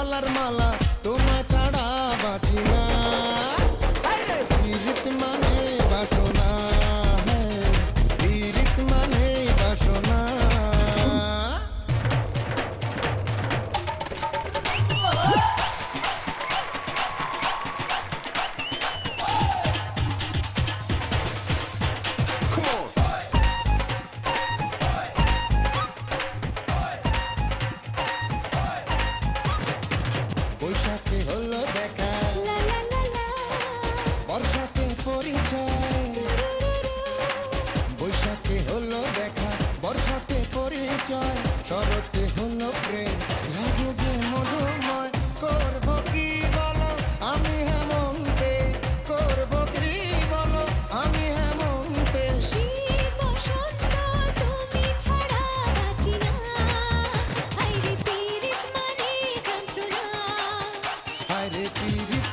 গলার মালা তোমায় ছাড়া বাঁচি না। পীড়িত মানে বাসনা, পীড়িত মানে বাসনা। বৈশাখে হলো দেখা, বর্ষাতে পরিচয়। বৈশাখে হলো দেখা, বর্ষাতে পরিচয়। শরতে হলো প্রেম, লাগে যে মধুময়। করবো কি বলো আমি হেমন্তে, করবো কি বলো আমি হেমন্তে। শীত বসন্ত তুমি ছাড়া বাঁচি না। হায়রে পীড়িত মানে যন্ত্রণা, হায়রে পীড়িত